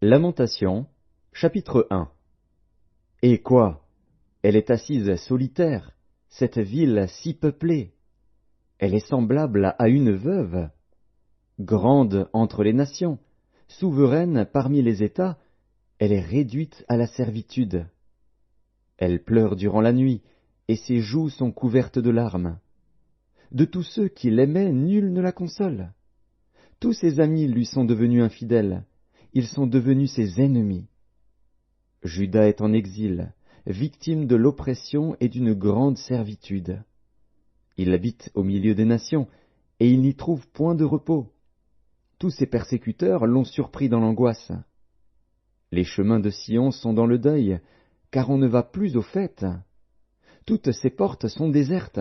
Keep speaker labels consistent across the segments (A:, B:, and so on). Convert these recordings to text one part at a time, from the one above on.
A: Lamentations, chapitre 1. Et quoi? Elle est assise solitaire, cette ville si peuplée. Elle est semblable à une veuve. Grande entre les nations, souveraine parmi les États, elle est réduite à la servitude. Elle pleure durant la nuit, et ses joues sont couvertes de larmes. De tous ceux qui l'aimaient, nul ne la console. Tous ses amis lui sont devenus infidèles, ils sont devenus ses ennemis. Juda est en exil, victime de l'oppression et d'une grande servitude. Il habite au milieu des nations, et il n'y trouve point de repos. Tous ses persécuteurs l'ont surpris dans l'angoisse. Les chemins de Sion sont dans le deuil, car on ne va plus aux fêtes. Toutes ses portes sont désertes,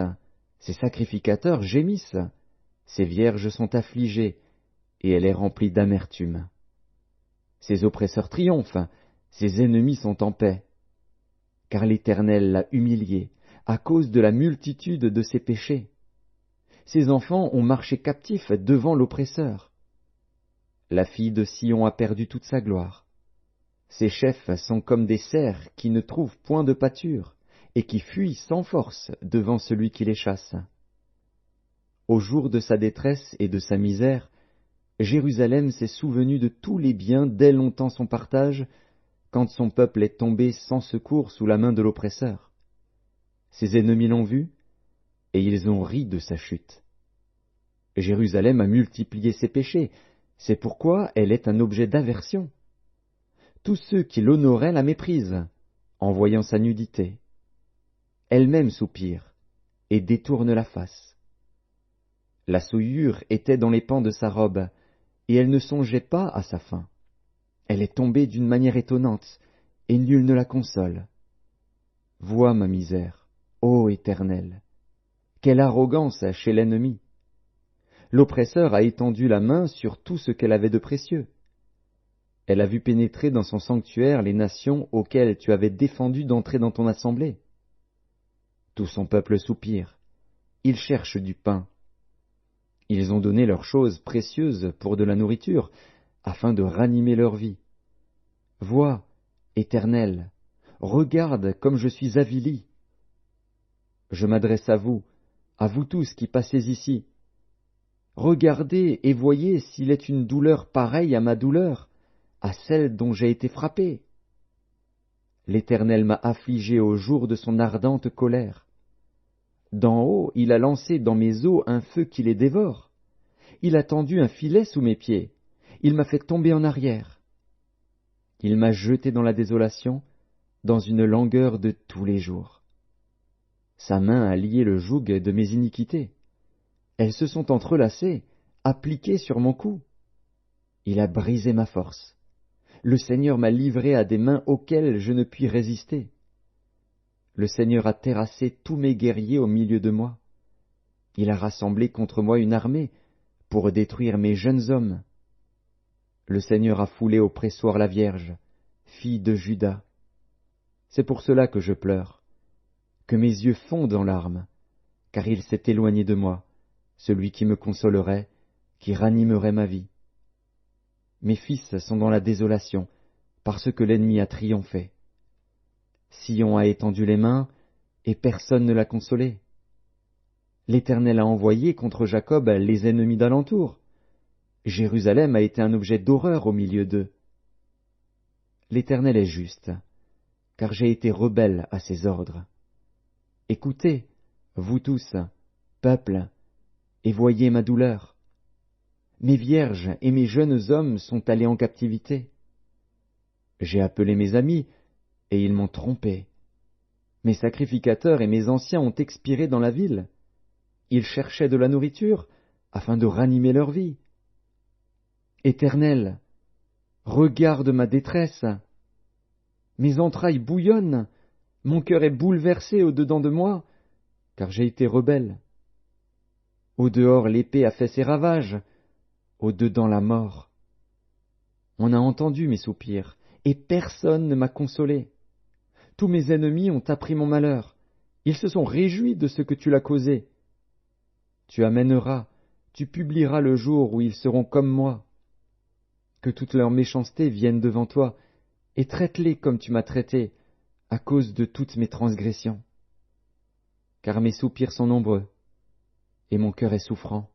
A: ses sacrificateurs gémissent, ses vierges sont affligées, et elle est remplie d'amertume. Ses oppresseurs triomphent, ses ennemis sont en paix. Car l'Éternel l'a humiliée à cause de la multitude de ses péchés. Ses enfants ont marché captifs devant l'oppresseur. La fille de Sion a perdu toute sa gloire. Ses chefs sont comme des cerfs qui ne trouvent point de pâture et qui fuient sans force devant celui qui les chasse. Au jour de sa détresse et de sa misère, Jérusalem s'est souvenue de tous les biens dès longtemps son partage, quand son peuple est tombé sans secours sous la main de l'oppresseur. Ses ennemis l'ont vu, et ils ont ri de sa chute. Jérusalem a multiplié ses péchés, c'est pourquoi elle est un objet d'aversion. Tous ceux qui l'honoraient la méprisent, en voyant sa nudité. Elle-même soupire, et détourne la face. La souillure était dans les pans de sa robe, et elle ne songeait pas à sa fin. Elle est tombée d'une manière étonnante, et nul ne la console. Vois ma misère, ô Éternel! Quelle arrogance chez l'ennemi! L'oppresseur a étendu la main sur tout ce qu'elle avait de précieux. Elle a vu pénétrer dans son sanctuaire les nations auxquelles tu avais défendu d'entrer dans ton assemblée. Tout son peuple soupire, il cherche du pain. Ils ont donné leurs choses précieuses pour de la nourriture, afin de ranimer leur vie. Vois, Éternel, regarde comme je suis avili. Je m'adresse à vous tous qui passez ici. Regardez et voyez s'il est une douleur pareille à ma douleur, à celle dont j'ai été frappé. L'Éternel m'a affligé au jour de son ardente colère. D'en haut, il a lancé dans mes os un feu qui les dévore. Il a tendu un filet sous mes pieds. Il m'a fait tomber en arrière. Il m'a jeté dans la désolation, dans une langueur de tous les jours. Sa main a lié le joug de mes iniquités. Elles se sont entrelacées, appliquées sur mon cou. Il a brisé ma force. Le Seigneur m'a livré à des mains auxquelles je ne puis résister. Le Seigneur a terrassé tous mes guerriers au milieu de moi. Il a rassemblé contre moi une armée pour détruire mes jeunes hommes. Le Seigneur a foulé au pressoir la Vierge, fille de Juda. C'est pour cela que je pleure, que mes yeux fondent en larmes, car il s'est éloigné de moi, celui qui me consolerait, qui ranimerait ma vie. Mes fils sont dans la désolation, parce que l'ennemi a triomphé. Sion a étendu les mains, et personne ne l'a consolé. L'Éternel a envoyé contre Jacob les ennemis d'alentour. Jérusalem a été un objet d'horreur au milieu d'eux. L'Éternel est juste, car j'ai été rebelle à ses ordres. Écoutez, vous tous, peuple, et voyez ma douleur. Mes vierges et mes jeunes hommes sont allés en captivité. J'ai appelé mes amis, et ils m'ont trompé. Mes sacrificateurs et mes anciens ont expiré dans la ville. Ils cherchaient de la nourriture, afin de ranimer leur vie. Éternel, regarde ma détresse. Mes entrailles bouillonnent, mon cœur est bouleversé au-dedans de moi, car j'ai été rebelle. Au dehors l'épée a fait ses ravages, au dedans la mort. On a entendu mes soupirs, et personne ne m'a consolé. Tous mes ennemis ont appris mon malheur, ils se sont réjouis de ce que tu l'as causé. Tu amèneras, tu publieras le jour où ils seront comme moi. que toute leur méchanceté vienne devant toi, et traite-les comme tu m'as traité, à cause de toutes mes transgressions. Car mes soupirs sont nombreux, et mon cœur est souffrant.